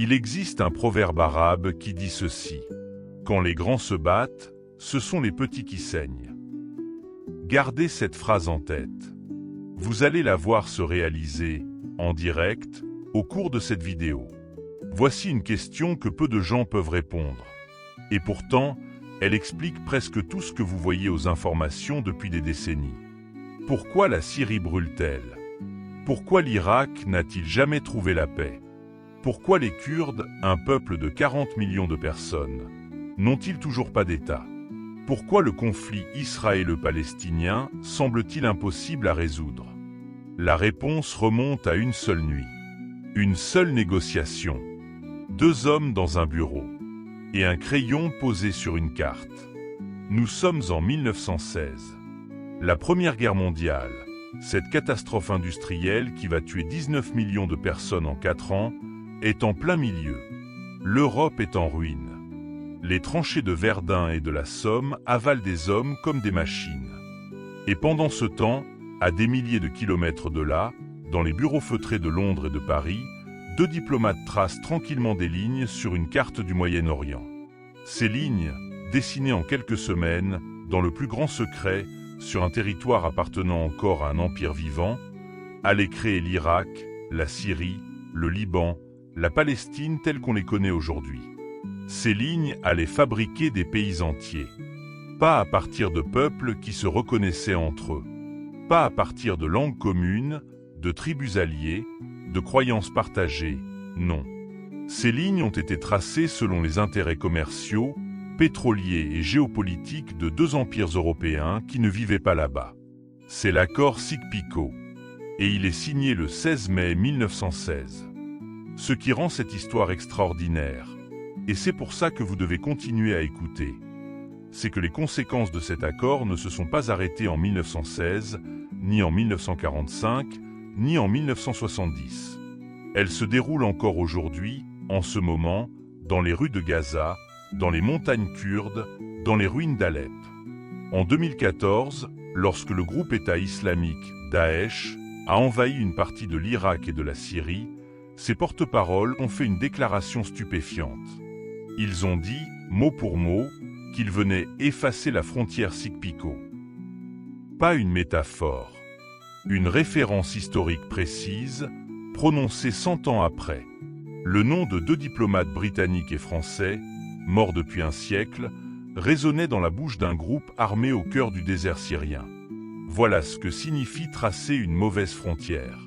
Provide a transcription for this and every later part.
Il existe un proverbe arabe qui dit ceci: quand les grands se battent, ce sont les petits qui saignent. Gardez cette phrase en tête. Vous allez la voir se réaliser, en direct, au cours de cette vidéo. Voici une question que peu de gens peuvent répondre. Et pourtant, elle explique presque tout ce que vous voyez aux informations depuis des décennies. Pourquoi la Syrie brûle-t-elle? Pourquoi l'Irak n'a-t-il jamais trouvé la paix? Pourquoi les Kurdes, un peuple de 40 millions de personnes, n'ont-ils toujours pas d'État? Pourquoi le conflit israélo-palestinien semble-t-il impossible à résoudre? La réponse remonte à une seule nuit. Une seule négociation. 2 hommes dans un bureau. Et un crayon posé sur une carte. Nous sommes en 1916. La Première Guerre mondiale, cette catastrophe industrielle qui va tuer 19 millions de personnes en 4 ans, est en plein milieu. L'Europe est en ruine. Les tranchées de Verdun et de la Somme avalent des hommes comme des machines. Et pendant ce temps, à des milliers de kilomètres de là, dans les bureaux feutrés de Londres et de Paris, 2 diplomates tracent tranquillement des lignes sur une carte du Moyen-Orient. Ces lignes, dessinées en quelques semaines, dans le plus grand secret, sur un territoire appartenant encore à un empire vivant, allaient créer l'Irak, la Syrie, le Liban, la Palestine telle qu'on les connaît aujourd'hui. Ces lignes allaient fabriquer des pays entiers. Pas à partir de peuples qui se reconnaissaient entre eux. Pas à partir de langues communes, de tribus alliées, de croyances partagées, non. Ces lignes ont été tracées selon les intérêts commerciaux, pétroliers et géopolitiques de 2 empires européens qui ne vivaient pas là-bas. C'est l'accord Sykes-Picot. Et il est signé le 16 mai 1916. Ce qui rend cette histoire extraordinaire, et c'est pour ça que vous devez continuer à écouter, c'est que les conséquences de cet accord ne se sont pas arrêtées en 1916, ni en 1945, ni en 1970. Elles se déroulent encore aujourd'hui, en ce moment, dans les rues de Gaza, dans les montagnes kurdes, dans les ruines d'Alep. En 2014, lorsque le groupe État islamique, Daesh, a envahi une partie de l'Irak et de la Syrie, ses porte-paroles ont fait une déclaration stupéfiante. Ils ont dit, mot pour mot, qu'ils venaient effacer la frontière Sykes-Picot. Pas une métaphore. Une référence historique précise, prononcée 100 ans après. Le nom de 2 diplomates britanniques et français, morts depuis un siècle, résonnait dans la bouche d'un groupe armé au cœur du désert syrien. Voilà ce que signifie tracer une mauvaise frontière.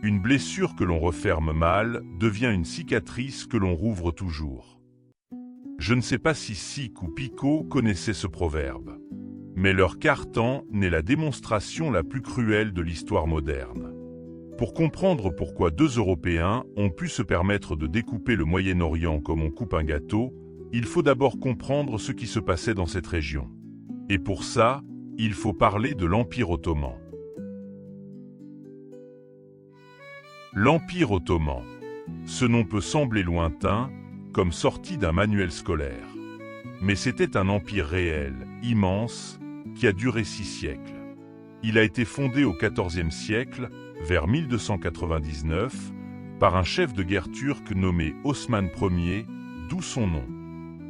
Une blessure que l'on referme mal devient une cicatrice que l'on rouvre toujours. Je ne sais pas si Sykes ou Picot connaissaient ce proverbe. Mais leur cartan n'est la démonstration la plus cruelle de l'histoire moderne. Pour comprendre pourquoi 2 Européens ont pu se permettre de découper le Moyen-Orient comme on coupe un gâteau, il faut d'abord comprendre ce qui se passait dans cette région. Et pour ça, il faut parler de l'Empire ottoman. L'Empire ottoman. Ce nom peut sembler lointain, comme sorti d'un manuel scolaire. Mais c'était un empire réel, immense, qui a duré 6 siècles. Il a été fondé au XIVe siècle, vers 1299, par un chef de guerre turc nommé Osman Ier, d'où son nom.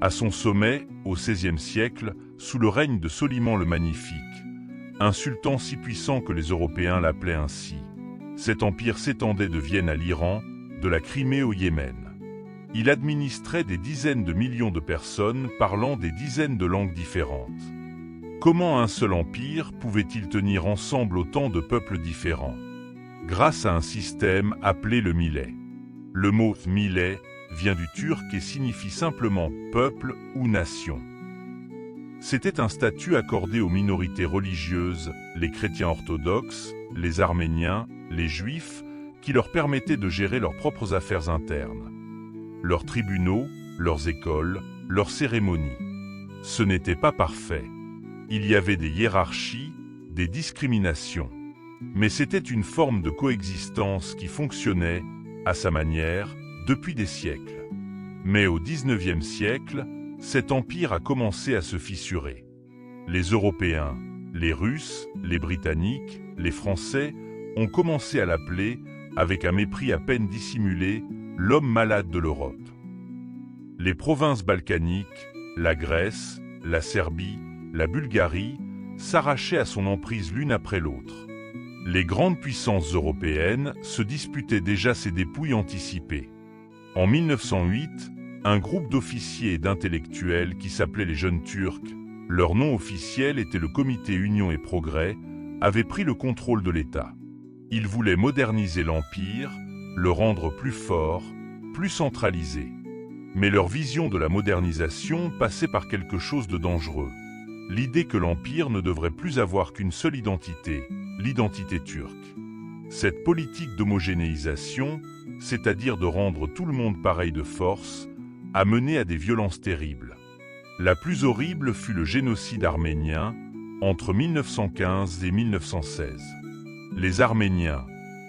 À son sommet, au XVIe siècle, sous le règne de Soliman le Magnifique, un sultan si puissant que les Européens l'appelaient ainsi. Cet empire s'étendait de Vienne à l'Iran, de la Crimée au Yémen. Il administrait des dizaines de millions de personnes parlant des dizaines de langues différentes. Comment un seul empire pouvait-il tenir ensemble autant de peuples différents? Grâce à un système appelé le millet. Le mot « millet » vient du turc et signifie simplement « peuple » ou « nation ». C'était un statut accordé aux minorités religieuses, les chrétiens orthodoxes, les arméniens, les juifs, qui leur permettait de gérer leurs propres affaires internes. Leurs tribunaux, leurs écoles, leurs cérémonies. Ce n'était pas parfait. Il y avait des hiérarchies, des discriminations. Mais c'était une forme de coexistence qui fonctionnait, à sa manière, depuis des siècles. Mais au XIXe siècle, cet empire a commencé à se fissurer. Les Européens, les Russes, les Britanniques, les Français ont commencé à l'appeler, avec un mépris à peine dissimulé, l'homme malade de l'Europe. Les provinces balkaniques, la Grèce, la Serbie, la Bulgarie, s'arrachaient à son emprise l'une après l'autre. Les grandes puissances européennes se disputaient déjà ses dépouilles anticipées. En 1908, un groupe d'officiers et d'intellectuels qui s'appelait les Jeunes Turcs, leur nom officiel était le Comité Union et Progrès, avait pris le contrôle de l'État. Ils voulaient moderniser l'Empire, le rendre plus fort, plus centralisé. Mais leur vision de la modernisation passait par quelque chose de dangereux. L'idée que l'Empire ne devrait plus avoir qu'une seule identité, l'identité turque. Cette politique d'homogénéisation, c'est-à-dire de rendre tout le monde pareil de force, a mené à des violences terribles. La plus horrible fut le génocide arménien, entre 1915 et 1916. Les Arméniens,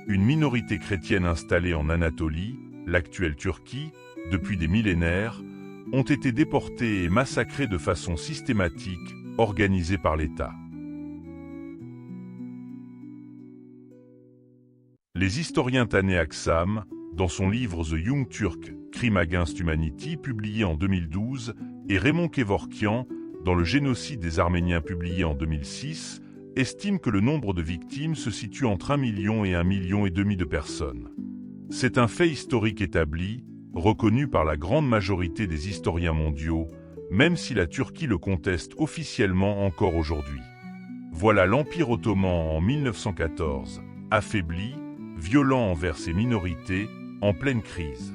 une minorité chrétienne installée en Anatolie, l'actuelle Turquie, depuis des millénaires, ont été déportés et massacrés de façon systématique, organisée par l'État. Les historiens Taner Aksam, dans son livre The Young Turk, Crime Against Humanity, publié en 2012, et Raymond Kevorkian, dans le génocide des Arméniens publié en 2006, estiment que le nombre de victimes se situe entre 1 million et 1,5 million de personnes. C'est un fait historique établi, reconnu par la grande majorité des historiens mondiaux, même si la Turquie le conteste officiellement encore aujourd'hui. Voilà l'Empire ottoman en 1914, affaibli, violent envers ses minorités, en pleine crise.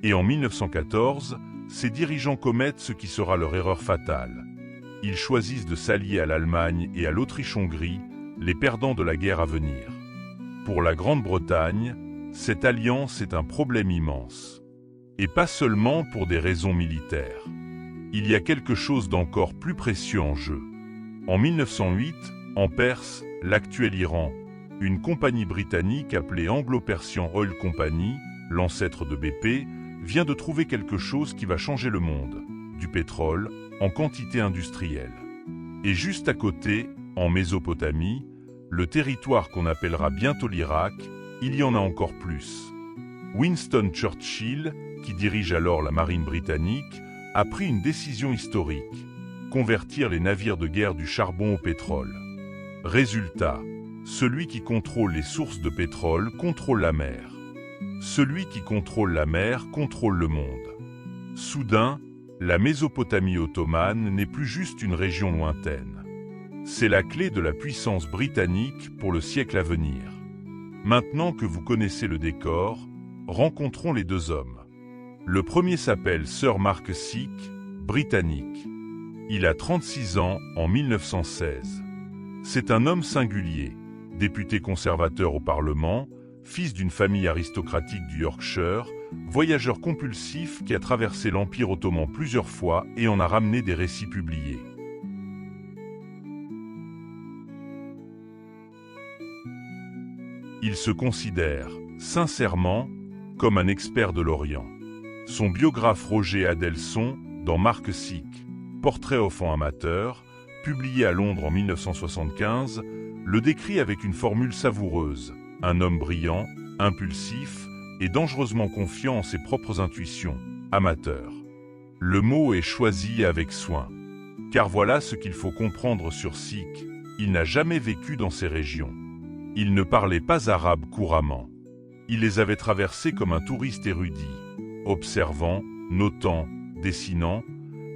Et en 1914, ses dirigeants commettent ce qui sera leur erreur fatale. Ils choisissent de s'allier à l'Allemagne et à l'Autriche-Hongrie, les perdants de la guerre à venir. Pour la Grande-Bretagne, cette alliance est un problème immense. Et pas seulement pour des raisons militaires. Il y a quelque chose d'encore plus précieux en jeu. En 1908, en Perse, l'actuel Iran, une compagnie britannique appelée Anglo-Persian Oil Company, l'ancêtre de BP, vient de trouver quelque chose qui va changer le monde, du pétrole, en quantité industrielle. Et juste à côté, en Mésopotamie, le territoire qu'on appellera bientôt l'Irak, il y en a encore plus. Winston Churchill, qui dirige alors la marine britannique, a pris une décision historique, convertir les navires de guerre du charbon au pétrole. Résultat, celui qui contrôle les sources de pétrole contrôle la mer. Celui qui contrôle la mer contrôle le monde. Soudain, la Mésopotamie ottomane n'est plus juste une région lointaine. C'est la clé de la puissance britannique pour le siècle à venir. Maintenant que vous connaissez le décor, rencontrons les deux hommes. Le premier s'appelle Sir Mark Seek, britannique. Il a 36 ans en 1916. C'est un homme singulier, député conservateur au Parlement, fils d'une famille aristocratique du Yorkshire, voyageur compulsif qui a traversé l'Empire ottoman plusieurs fois et en a ramené des récits publiés. Il se considère, sincèrement, comme un expert de l'Orient. Son biographe Roger Adelson, dans Mark Seek, Portrait enfant amateur, publié à Londres en 1975, le décrit avec une formule savoureuse, un homme brillant, impulsif et dangereusement confiant en ses propres intuitions, amateur. Le mot est choisi avec soin. Car voilà ce qu'il faut comprendre sur Seek, il n'a jamais vécu dans ces régions. Il ne parlait pas arabe couramment. Il les avait traversées comme un touriste érudit, observant, notant, dessinant,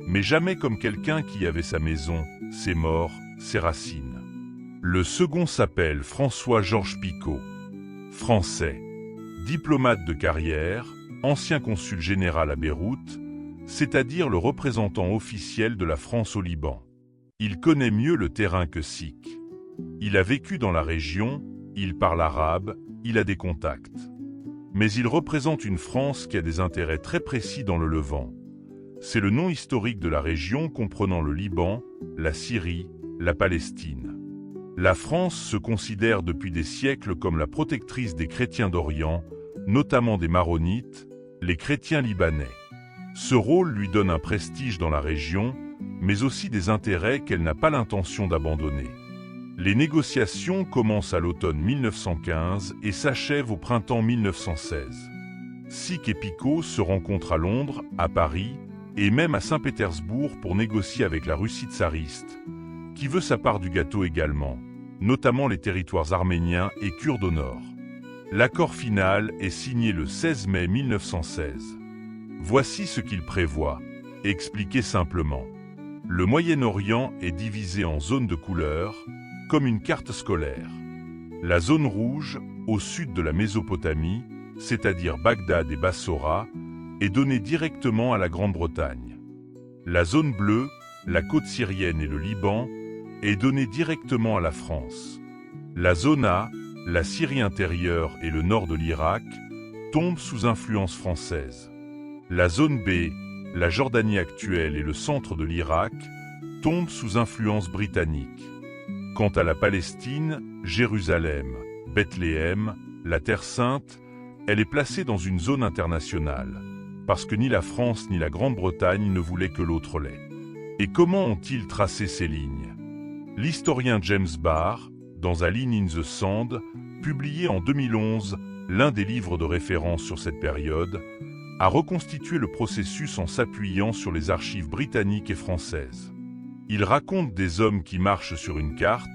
mais jamais comme quelqu'un qui avait sa maison, ses morts, ses racines. Le second s'appelle François-Georges Picot. Français, diplomate de carrière, ancien consul général à Beyrouth, c'est-à-dire le représentant officiel de la France au Liban. Il connaît mieux le terrain que Seek. Il a vécu dans la région, il parle arabe, il a des contacts. Mais il représente une France qui a des intérêts très précis dans le Levant. C'est le nom historique de la région comprenant le Liban, la Syrie, la Palestine. La France se considère depuis des siècles comme la protectrice des chrétiens d'Orient, notamment des Maronites, les chrétiens libanais. Ce rôle lui donne un prestige dans la région, mais aussi des intérêts qu'elle n'a pas l'intention d'abandonner. Les négociations commencent à l'automne 1915 et s'achèvent au printemps 1916. Sikh et Picot se rencontrent à Londres, à Paris et même à Saint-Pétersbourg pour négocier avec la Russie tsariste, qui veut sa part du gâteau également, notamment les territoires arméniens et kurdes au nord. L'accord final est signé le 16 mai 1916. Voici ce qu'il prévoit, expliqué simplement. Le Moyen-Orient est divisé en zones de couleurs, comme une carte scolaire. La zone rouge, au sud de la Mésopotamie, c'est-à-dire Bagdad et Bassora, est donnée directement à la Grande-Bretagne. La zone bleue, la côte syrienne et le Liban, est donnée directement à la France. La zone A, la Syrie intérieure et le nord de l'Irak, tombent sous influence française. La zone B, la Jordanie actuelle et le centre de l'Irak, tombent sous influence britannique. Quant à la Palestine, Jérusalem, Bethléem, la Terre Sainte, elle est placée dans une zone internationale, parce que ni la France ni la Grande-Bretagne ne voulaient que l'autre l'ait. Et comment ont-ils tracé ces lignes? L'historien James Barr, dans A Line in the Sand, publié en 2011, l'un des livres de référence sur cette période, a reconstitué le processus en s'appuyant sur les archives britanniques et françaises. Il raconte des hommes qui marchent sur une carte,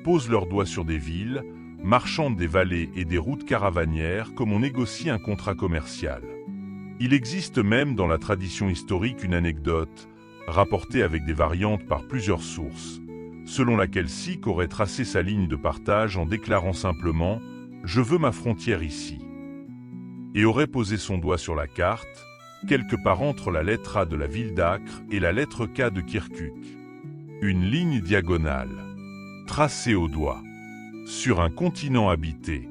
posent leurs doigts sur des villes, marchandent des vallées et des routes caravanières comme on négocie un contrat commercial. Il existe même dans la tradition historique une anecdote, rapportée avec des variantes par plusieurs sources, selon laquelle Sikh aurait tracé sa ligne de partage en déclarant simplement « Je veux ma frontière ici » et aurait posé son doigt sur la carte, quelque part entre la lettre A de la ville d'Acre et la lettre K de Kirkuk. Une ligne diagonale, tracée au doigt, sur un continent habité.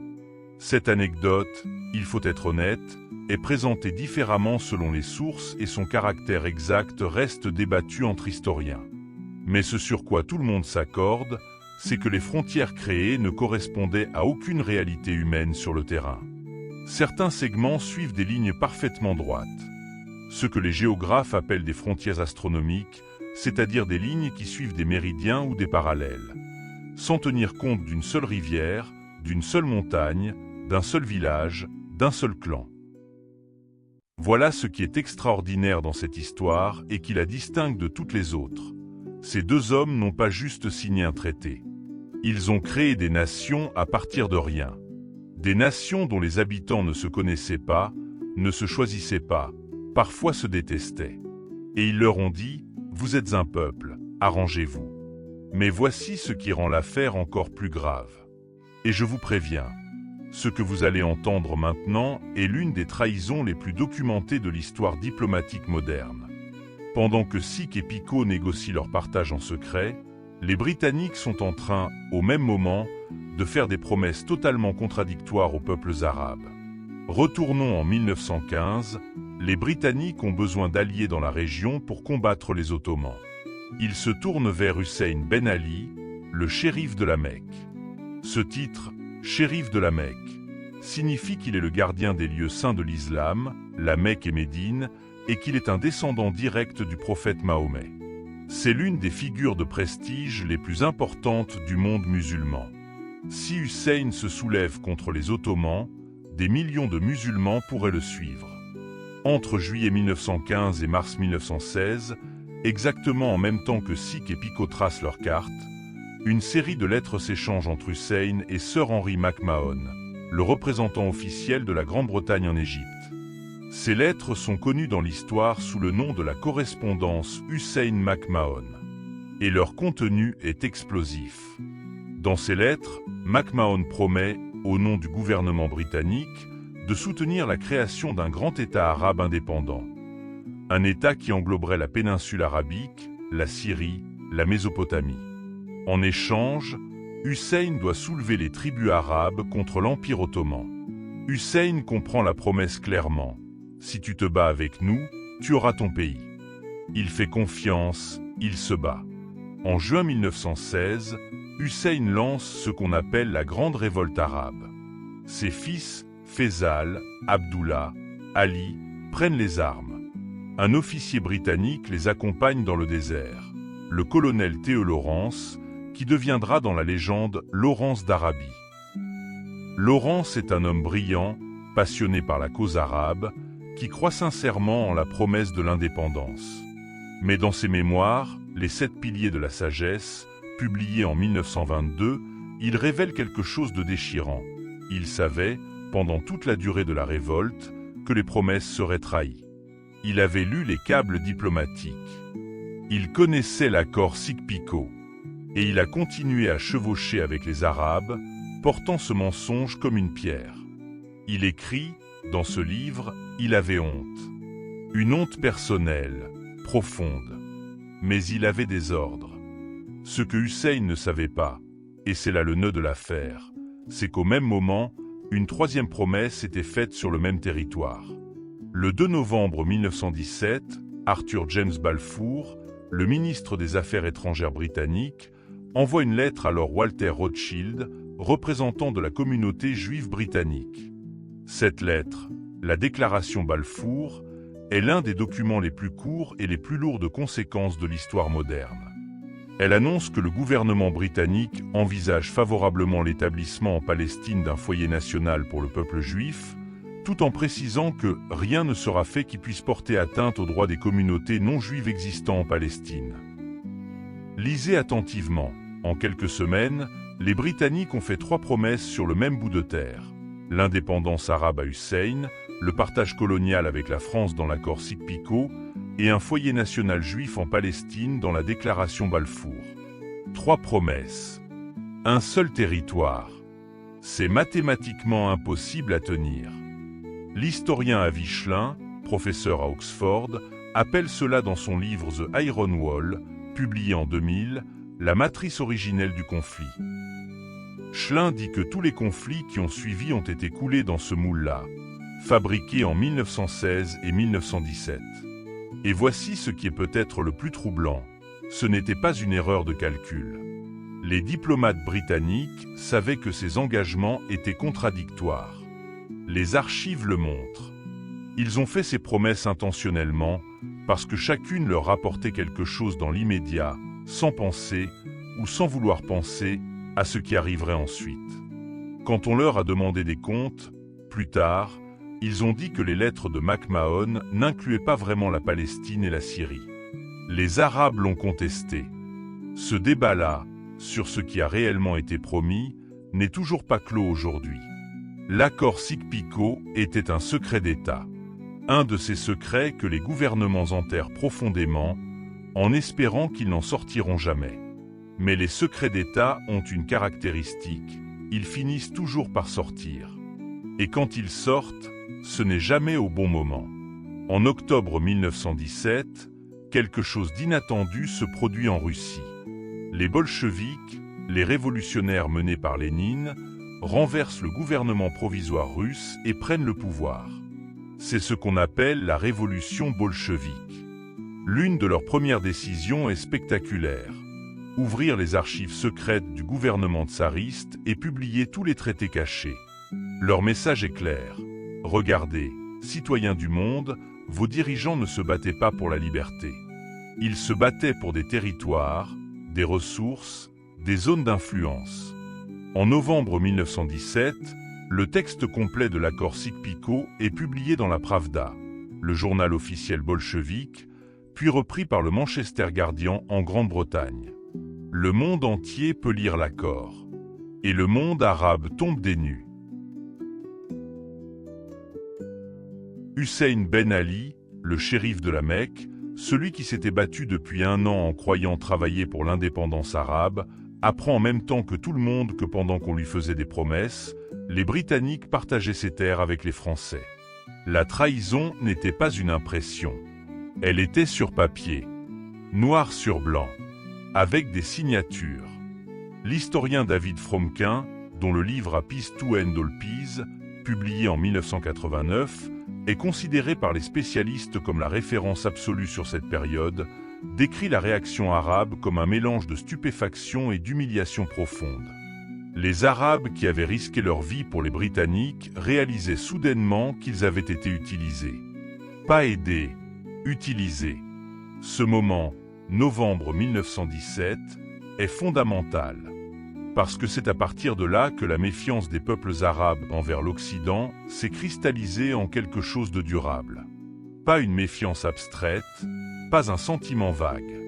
Cette anecdote, il faut être honnête, est présentée différemment selon les sources et son caractère exact reste débattu entre historiens. Mais ce sur quoi tout le monde s'accorde, c'est que les frontières créées ne correspondaient à aucune réalité humaine sur le terrain. Certains segments suivent des lignes parfaitement droites. Ce que les géographes appellent des frontières astronomiques, c'est-à-dire des lignes qui suivent des méridiens ou des parallèles, sans tenir compte d'une seule rivière, d'une seule montagne, d'un seul village, d'un seul clan. Voilà ce qui est extraordinaire dans cette histoire et qui la distingue de toutes les autres. Ces deux hommes n'ont pas juste signé un traité. Ils ont créé des nations à partir de rien. Des nations dont les habitants ne se connaissaient pas, ne se choisissaient pas, parfois se détestaient. Et ils leur ont dit « Vous êtes un peuple, arrangez-vous ». Mais voici ce qui rend l'affaire encore plus grave. Et je vous préviens, ce que vous allez entendre maintenant est l'une des trahisons les plus documentées de l'histoire diplomatique moderne. Pendant que Sikh et Picot négocient leur partage en secret, les Britanniques sont en train, au même moment, de faire des promesses totalement contradictoires aux peuples arabes. Retournons en 1915, les Britanniques ont besoin d'alliés dans la région pour combattre les Ottomans. Ils se tournent vers Hussein Ben Ali, le shérif de la Mecque. Ce titre, shérif de la Mecque, signifie qu'il est le gardien des lieux saints de l'islam, la Mecque et Médine, et qu'il est un descendant direct du prophète Mahomet. C'est l'une des figures de prestige les plus importantes du monde musulman. Si Hussein se soulève contre les Ottomans, des millions de musulmans pourraient le suivre. Entre juillet 1915 et mars 1916, exactement en même temps que Sikh et Picot tracent leurs cartes, une série de lettres s'échange entre Hussein et Sir Henry MacMahon, le représentant officiel de la Grande-Bretagne en Égypte. Ces lettres sont connues dans l'histoire sous le nom de la correspondance Hussein-MacMahon. Et leur contenu est explosif. Dans ces lettres, MacMahon promet, au nom du gouvernement britannique, de soutenir la création d'un grand État arabe indépendant. Un État qui engloberait la péninsule arabique, la Syrie, la Mésopotamie. En échange, Hussein doit soulever les tribus arabes contre l'Empire ottoman. Hussein comprend la promesse clairement. Si tu te bats avec nous, tu auras ton pays. Il fait confiance, il se bat. En juin 1916, Hussein lance ce qu'on appelle la Grande Révolte arabe. Ses fils, Faisal, Abdullah, Ali, prennent les armes. Un officier britannique les accompagne dans le désert, le colonel Théo Lawrence, qui deviendra dans la légende Lawrence d'Arabie. Lawrence est un homme brillant, passionné par la cause arabe, qui croit sincèrement en la promesse de l'indépendance. Mais dans ses mémoires, Les 7 piliers de la sagesse, publiés en 1922, il révèle quelque chose de déchirant. Il savait, pendant toute la durée de la révolte, que les promesses seraient trahies. Il avait lu les câbles diplomatiques. Il connaissait l'accord Sykes-Picot. Et il a continué à chevaucher avec les Arabes, portant ce mensonge comme une pierre. Il écrit, dans ce livre, il avait honte. Une honte personnelle, profonde. Mais il avait des ordres. Ce que Hussein ne savait pas, et c'est là le nœud de l'affaire, c'est qu'au même moment, une troisième promesse était faite sur le même territoire. Le 2 novembre 1917, Arthur James Balfour, le ministre des Affaires étrangères britannique, envoie une lettre à Lord Walter Rothschild, représentant de la communauté juive britannique. Cette lettre, la déclaration Balfour, est l'un des documents les plus courts et les plus lourds de conséquences de l'histoire moderne. Elle annonce que le gouvernement britannique envisage favorablement l'établissement en Palestine d'un foyer national pour le peuple juif, tout en précisant que rien ne sera fait qui puisse porter atteinte aux droits des communautés non juives existant en Palestine. Lisez attentivement. En quelques semaines, les Britanniques ont fait 3 promesses sur le même bout de terre. L'indépendance arabe à Hussein, le partage colonial avec la France dans l'accord Sykes-Picot et un foyer national juif en Palestine dans la déclaration Balfour. 3 promesses. Un seul territoire. C'est mathématiquement impossible à tenir. L'historien Avi Shlin, professeur à Oxford, appelle cela dans son livre The Iron Wall, publié en 2000, la matrice originelle du conflit. Shlin dit que tous les conflits qui ont suivi ont été coulés dans ce moule-là, fabriqué en 1916 et 1917. Et voici ce qui est peut-être le plus troublant, ce n'était pas une erreur de calcul. Les diplomates britanniques savaient que ces engagements étaient contradictoires. Les archives le montrent. Ils ont fait ces promesses intentionnellement, parce que chacune leur rapportait quelque chose dans l'immédiat, sans penser, ou sans vouloir penser, à ce qui arriverait ensuite. Quand on leur a demandé des comptes, plus tard, ils ont dit que les lettres de McMahon n'incluaient pas vraiment la Palestine et la Syrie. Les Arabes l'ont contesté. Ce débat-là, sur ce qui a réellement été promis, n'est toujours pas clos aujourd'hui. L'accord Sykes-Picot était un secret d'État. Un de ces secrets que les gouvernements enterrent profondément, en espérant qu'ils n'en sortiront jamais. Mais les secrets d'État ont une caractéristique, ils finissent toujours par sortir. Et quand ils sortent, ce n'est jamais au bon moment. En octobre 1917, quelque chose d'inattendu se produit en Russie. Les bolcheviks, les révolutionnaires menés par Lénine, renversent le gouvernement provisoire russe et prennent le pouvoir. C'est ce qu'on appelle la révolution bolchevique. L'une de leurs premières décisions est spectaculaire. Ouvrir les archives secrètes du gouvernement tsariste et publier tous les traités cachés. Leur message est clair. Regardez, citoyens du monde, vos dirigeants ne se battaient pas pour la liberté. Ils se battaient pour des territoires, des ressources, des zones d'influence. En novembre 1917, le texte complet de l'accord Sykes-Picot est publié dans la Pravda, le journal officiel bolchevique, puis repris par le Manchester Guardian en Grande-Bretagne. Le monde entier peut lire l'accord. Et le monde arabe tombe des nues. Hussein Ben Ali, le shérif de la Mecque, celui qui s'était battu depuis 1 an en croyant travailler pour l'indépendance arabe, apprend en même temps que tout le monde que pendant qu'on lui faisait des promesses, les Britanniques partageaient ces terres avec les Français. La trahison n'était pas une impression. Elle était sur papier, noir sur blanc, avec des signatures. L'historien David Fromkin, dont le livre A Peace to End All Peace, publié en 1989, est considéré par les spécialistes comme la référence absolue sur cette période, décrit la réaction arabe comme un mélange de stupéfaction et d'humiliation profonde. Les Arabes qui avaient risqué leur vie pour les Britanniques réalisaient soudainement qu'ils avaient été utilisés. Pas aidés, utilisés. Ce moment, novembre 1917, est fondamental. parce que c'est à partir de là que la méfiance des peuples arabes envers l'Occident s'est cristallisée en quelque chose de durable. Pas une méfiance abstraite, pas un sentiment vague.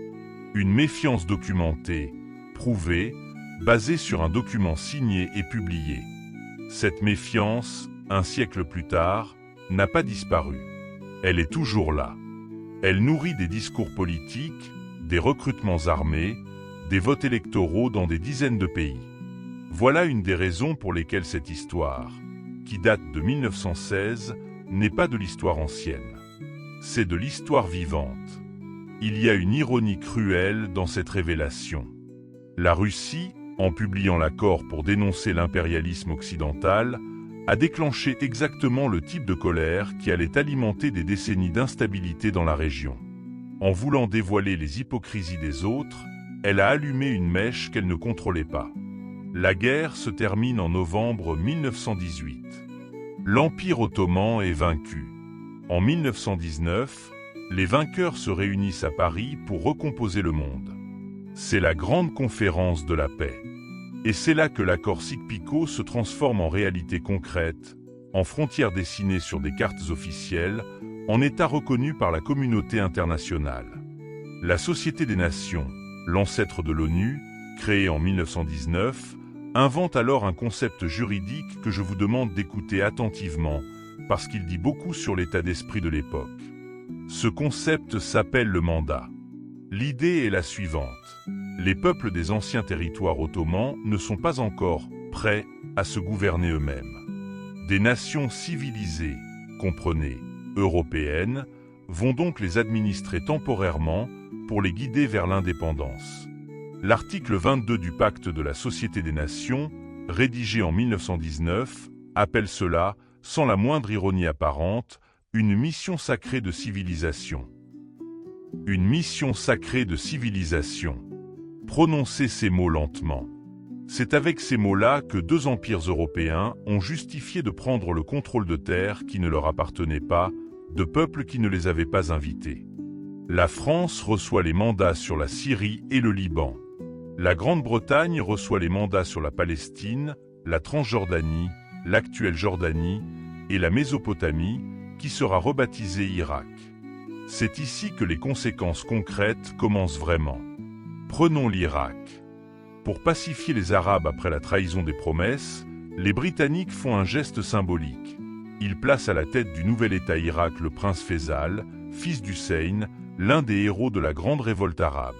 Une méfiance documentée, prouvée, basée sur un document signé et publié. Cette méfiance, un siècle plus tard, n'a pas disparu. Elle est toujours là. Elle nourrit des discours politiques, des recrutements armés, des votes électoraux dans des dizaines de pays. Voilà une des raisons pour lesquelles cette histoire, qui date de 1916, n'est pas de l'histoire ancienne. C'est de l'histoire vivante. Il y a une ironie cruelle dans cette révélation. La Russie, en publiant l'accord pour dénoncer l'impérialisme occidental, a déclenché exactement le type de colère qui allait alimenter des décennies d'instabilité dans la région. En voulant dévoiler les hypocrisies des autres, elle a allumé une mèche qu'elle ne contrôlait pas. La guerre se termine en novembre 1918. L'Empire ottoman est vaincu. En 1919, les vainqueurs se réunissent à Paris pour recomposer le monde. C'est la grande conférence de la paix. Et c'est là que l'accord Sykes-Picot se transforme en réalité concrète, en frontières dessinées sur des cartes officielles, en État reconnu par la communauté internationale. La Société des Nations, l'ancêtre de l'ONU, créée en 1919, invente alors un concept juridique que je vous demande d'écouter attentivement, parce qu'il dit beaucoup sur l'état d'esprit de l'époque. Ce concept s'appelle le mandat. L'idée est la suivante. Les peuples des anciens territoires ottomans ne sont pas encore prêts à se gouverner eux-mêmes. Des nations civilisées, comprenez, européennes, vont donc les administrer temporairement pour les guider vers l'indépendance. L'article 22 du Pacte de la Société des Nations, rédigé en 1919, appelle cela, sans la moindre ironie apparente, une mission sacrée de civilisation. Une mission sacrée de civilisation. Prononcez ces mots lentement. C'est avec ces mots-là que deux empires européens ont justifié de prendre le contrôle de terres qui ne leur appartenaient pas, de peuples qui ne les avaient pas invités. La France reçoit les mandats sur la Syrie et le Liban. La Grande-Bretagne reçoit les mandats sur la Palestine, la Transjordanie, l'actuelle Jordanie et la Mésopotamie, qui sera rebaptisée Irak. C'est ici que les conséquences concrètes commencent vraiment. Prenons l'Irak. Pour pacifier les Arabes après la trahison des promesses, les Britanniques font un geste symbolique. Ils placent à la tête du nouvel État Irak le prince Faisal, fils d'Hussein, l'un des héros de la grande révolte arabe.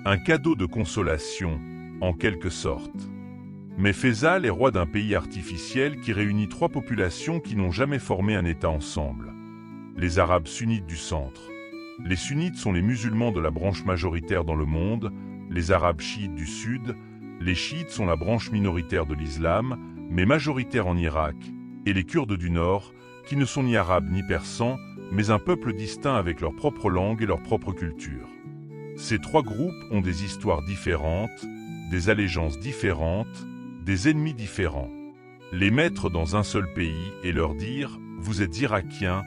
Un cadeau de consolation, en quelque sorte. Mais Faisal est roi d'un pays artificiel qui réunit trois populations qui n'ont jamais formé un État ensemble. Les Arabes sunnites du centre. Les sunnites sont les musulmans de la branche majoritaire dans le monde, les Arabes chiites du sud, les chiites sont la branche minoritaire de l'islam, mais majoritaire en Irak, et les Kurdes du nord, qui ne sont ni arabes ni persans, mais un peuple distinct avec leur propre langue et leur propre culture. Ces trois groupes ont des histoires différentes, des allégeances différentes, des ennemis différents. Les mettre dans un seul pays et leur dire « vous êtes Irakiens »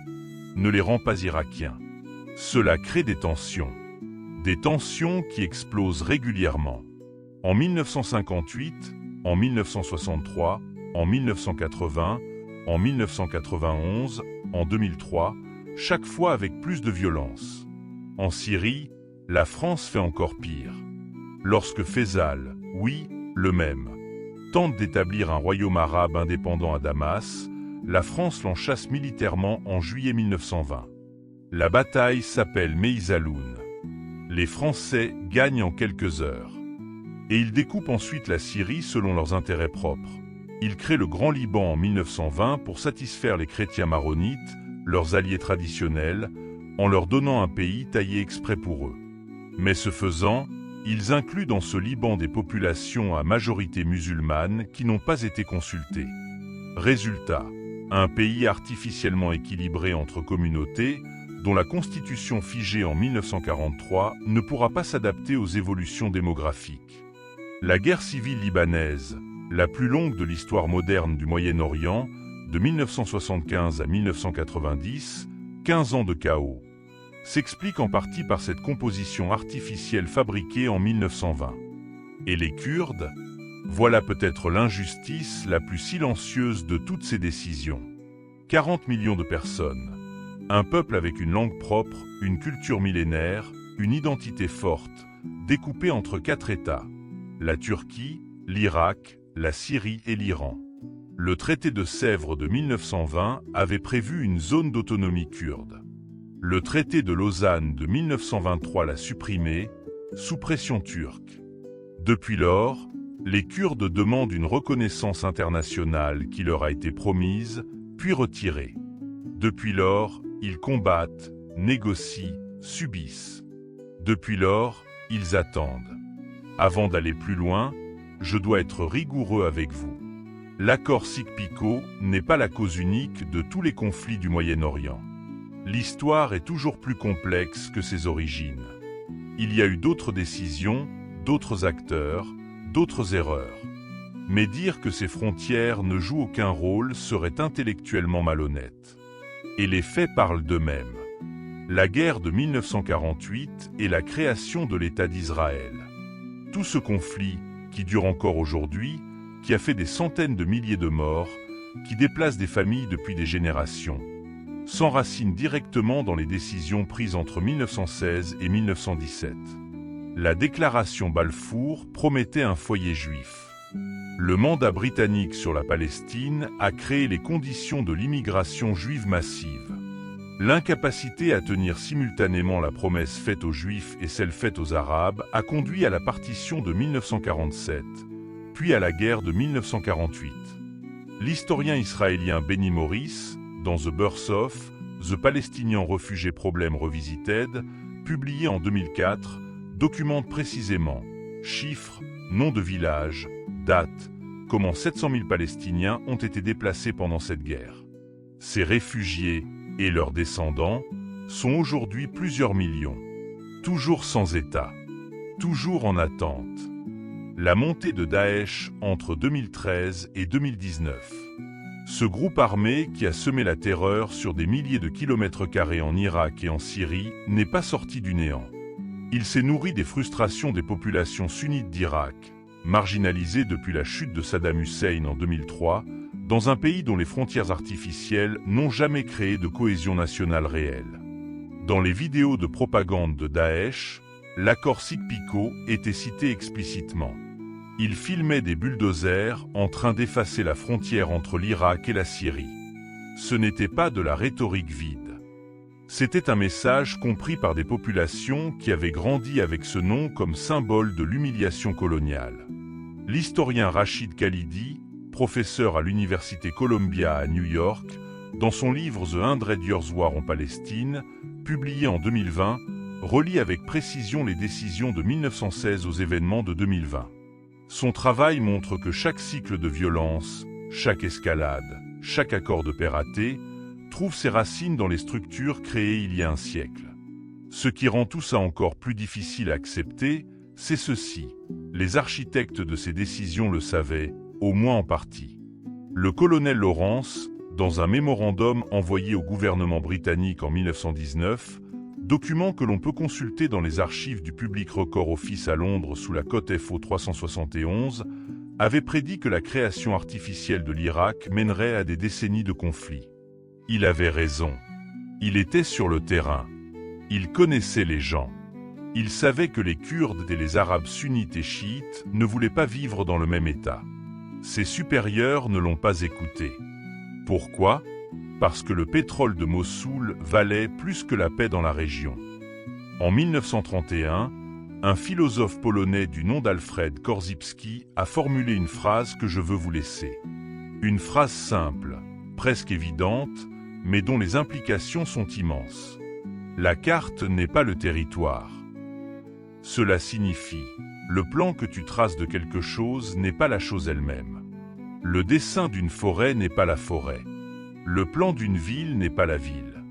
ne les rend pas Irakiens. Cela crée des tensions qui explosent régulièrement. En 1958, en 1963, en 1980, en 1991, en 2003, chaque fois avec plus de violence. En Syrie, la France fait encore pire. Lorsque Faisal, oui, le même, tente d'établir un royaume arabe indépendant à Damas, la France l'enchasse militairement en juillet 1920. La bataille s'appelle Meïzaloun. Les Français gagnent en quelques heures. Et ils découpent ensuite la Syrie selon leurs intérêts propres. Ils créent le Grand Liban en 1920 pour satisfaire les chrétiens maronites, leurs alliés traditionnels, en leur donnant un pays taillé exprès pour eux. Mais ce faisant, ils incluent dans ce Liban des populations à majorité musulmane qui n'ont pas été consultées. Résultat, un pays artificiellement équilibré entre communautés, dont la constitution figée en 1943 ne pourra pas s'adapter aux évolutions démographiques. La guerre civile libanaise, la plus longue de l'histoire moderne du Moyen-Orient, de 1975 à 1990, 15 ans de chaos, s'explique en partie par cette composition artificielle fabriquée en 1920. Et les Kurdes? Voilà peut-être l'injustice la plus silencieuse de toutes ces décisions. 40 millions de personnes. Un peuple avec une langue propre, une culture millénaire, une identité forte, découpée entre 4 États. La Turquie, l'Irak, la Syrie et l'Iran. Le traité de Sèvres de 1920 avait prévu une zone d'autonomie kurde. Le traité de Lausanne de 1923 l'a supprimé, sous pression turque. Depuis lors, les Kurdes demandent une reconnaissance internationale qui leur a été promise, puis retirée. Depuis lors, ils combattent, négocient, subissent. Depuis lors, ils attendent. Avant d'aller plus loin, je dois être rigoureux avec vous. L'accord Sykes-Picot n'est pas la cause unique de tous les conflits du Moyen-Orient. L'histoire est toujours plus complexe que ses origines. Il y a eu d'autres décisions, d'autres acteurs, d'autres erreurs. Mais dire que ces frontières ne jouent aucun rôle serait intellectuellement malhonnête. Et les faits parlent d'eux-mêmes. La guerre de 1948 et la création de l'État d'Israël. Tout ce conflit, qui dure encore aujourd'hui, qui a fait des centaines de milliers de morts, qui déplace des familles depuis des générations, s'enracine directement dans les décisions prises entre 1916 et 1917. La déclaration Balfour promettait un foyer juif. Le mandat britannique sur la Palestine a créé les conditions de l'immigration juive massive. L'incapacité à tenir simultanément la promesse faite aux Juifs et celle faite aux Arabes a conduit à la partition de 1947, puis à la guerre de 1948. L'historien israélien Benny Morris, dans The Birth of The Palestinian Refugee Problem Revisited, publié en 2004, documente précisément, chiffres, noms de villages, dates, comment 700 000 Palestiniens ont été déplacés pendant cette guerre. Ces réfugiés et leurs descendants sont aujourd'hui plusieurs millions, toujours sans État, toujours en attente. La montée de Daesh entre 2013 et 2019. Ce groupe armé qui a semé la terreur sur des milliers de kilomètres carrés en Irak et en Syrie n'est pas sorti du néant. Il s'est nourri des frustrations des populations sunnites d'Irak, marginalisées depuis la chute de Saddam Hussein en 2003, dans un pays dont les frontières artificielles n'ont jamais créé de cohésion nationale réelle. Dans les vidéos de propagande de Daesh, l'accord Sykes-Picot était cité explicitement. Il filmait des bulldozers en train d'effacer la frontière entre l'Irak et la Syrie. Ce n'était pas de la rhétorique vide. C'était un message compris par des populations qui avaient grandi avec ce nom comme symbole de l'humiliation coloniale. L'historien Rachid Khalidi, professeur à l'Université Columbia à New York, dans son livre The 100 Years War en Palestine, publié en 2020, relie avec précision les décisions de 1916 aux événements de 2020. Son travail montre que chaque cycle de violence, chaque escalade, chaque accord de paix raté, trouve ses racines dans les structures créées il y a un siècle. Ce qui rend tout ça encore plus difficile à accepter, c'est ceci. Les architectes de ces décisions le savaient, au moins en partie. Le colonel Lawrence, dans un mémorandum envoyé au gouvernement britannique en 1919, document que l'on peut consulter dans les archives du Public Record Office à Londres sous la cote FO 371, avait prédit que la création artificielle de l'Irak mènerait à des décennies de conflits. Il avait raison. Il était sur le terrain. Il connaissait les gens. Il savait que les Kurdes et les Arabes sunnites et chiites ne voulaient pas vivre dans le même État. Ses supérieurs ne l'ont pas écouté. Pourquoi ? Parce que le pétrole de Mossoul valait plus que la paix dans la région. En 1931, un philosophe polonais du nom d'Alfred Korzybski a formulé une phrase que je veux vous laisser. Une phrase simple, presque évidente, mais dont les implications sont immenses. La carte n'est pas le territoire. Cela signifie, le plan que tu traces de quelque chose n'est pas la chose elle-même. Le dessin d'une forêt n'est pas la forêt. Le plan d'une ville n'est pas la ville.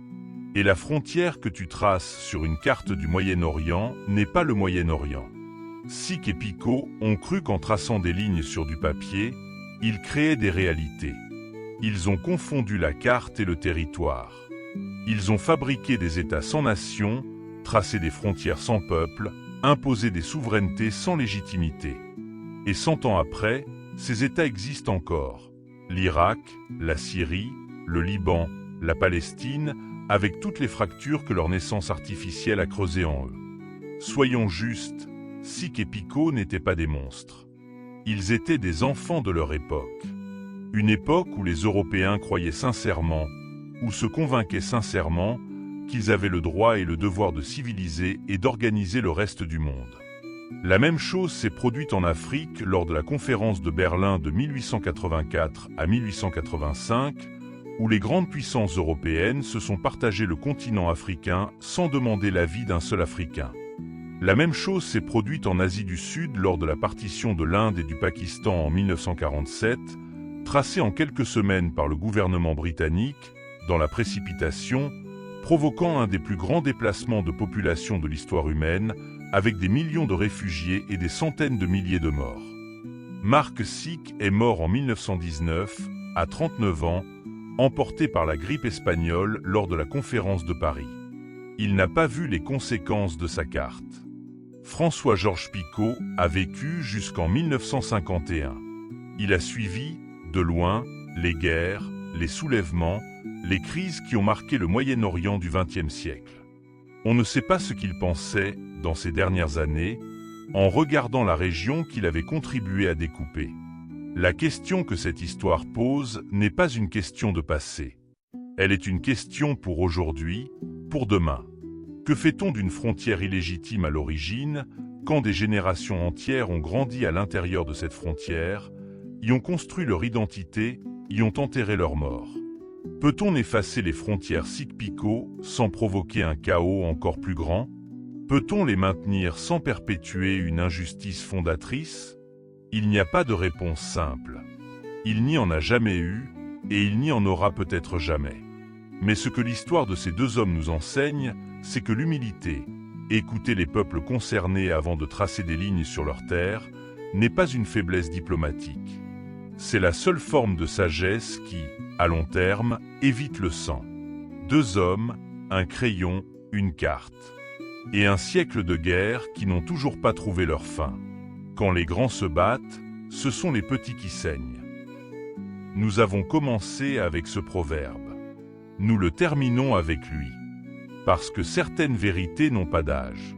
Et la frontière que tu traces sur une carte du Moyen-Orient n'est pas le Moyen-Orient. Sykes et Picot ont cru qu'en traçant des lignes sur du papier, ils créaient des réalités. Ils ont confondu la carte et le territoire. Ils ont fabriqué des États sans nation, tracé des frontières sans peuple, imposé des souverainetés sans légitimité. Et 100 ans après, ces États existent encore. L'Irak, la Syrie, le Liban, la Palestine, avec toutes les fractures que leur naissance artificielle a creusées en eux. Soyons justes, Sik et Picot n'étaient pas des monstres. Ils étaient des enfants de leur époque. Une époque où les Européens croyaient sincèrement, ou se convainquaient sincèrement, qu'ils avaient le droit et le devoir de civiliser et d'organiser le reste du monde. La même chose s'est produite en Afrique lors de la conférence de Berlin de 1884 à 1885, où les grandes puissances européennes se sont partagées le continent africain sans demander l'avis d'un seul Africain. La même chose s'est produite en Asie du Sud lors de la partition de l'Inde et du Pakistan en 1947, tracée en quelques semaines par le gouvernement britannique, dans la précipitation, provoquant un des plus grands déplacements de population de l'histoire humaine, avec des millions de réfugiés et des centaines de milliers de morts. Mark Sik est mort en 1919, à 39 ans, emporté par la grippe espagnole lors de la conférence de Paris. Il n'a pas vu les conséquences de sa carte. François-Georges Picot a vécu jusqu'en 1951. Il a suivi, de loin, les guerres, les soulèvements, les crises qui ont marqué le Moyen-Orient du XXe siècle. On ne sait pas ce qu'il pensait, dans ces dernières années, en regardant la région qu'il avait contribué à découper. La question que cette histoire pose n'est pas une question de passé. Elle est une question pour aujourd'hui, pour demain. Que fait-on d'une frontière illégitime à l'origine, quand des générations entières ont grandi à l'intérieur de cette frontière, y ont construit leur identité, y ont enterré leurs morts? Peut-on effacer les frontières Sik-Picot sans provoquer un chaos encore plus grand? Peut-on les maintenir sans perpétuer une injustice fondatrice? Il n'y a pas de réponse simple. Il n'y en a jamais eu, et il n'y en aura peut-être jamais. Mais ce que l'histoire de ces deux hommes nous enseigne, c'est que l'humilité, écouter les peuples concernés avant de tracer des lignes sur leur terre, n'est pas une faiblesse diplomatique. C'est la seule forme de sagesse qui, à long terme, évite le sang. Deux hommes, un crayon, une carte. Et un siècle de guerre qui n'ont toujours pas trouvé leur fin. Quand les grands se battent, ce sont les petits qui saignent. Nous avons commencé avec ce proverbe. Nous le terminons avec lui. Parce que certaines vérités n'ont pas d'âge.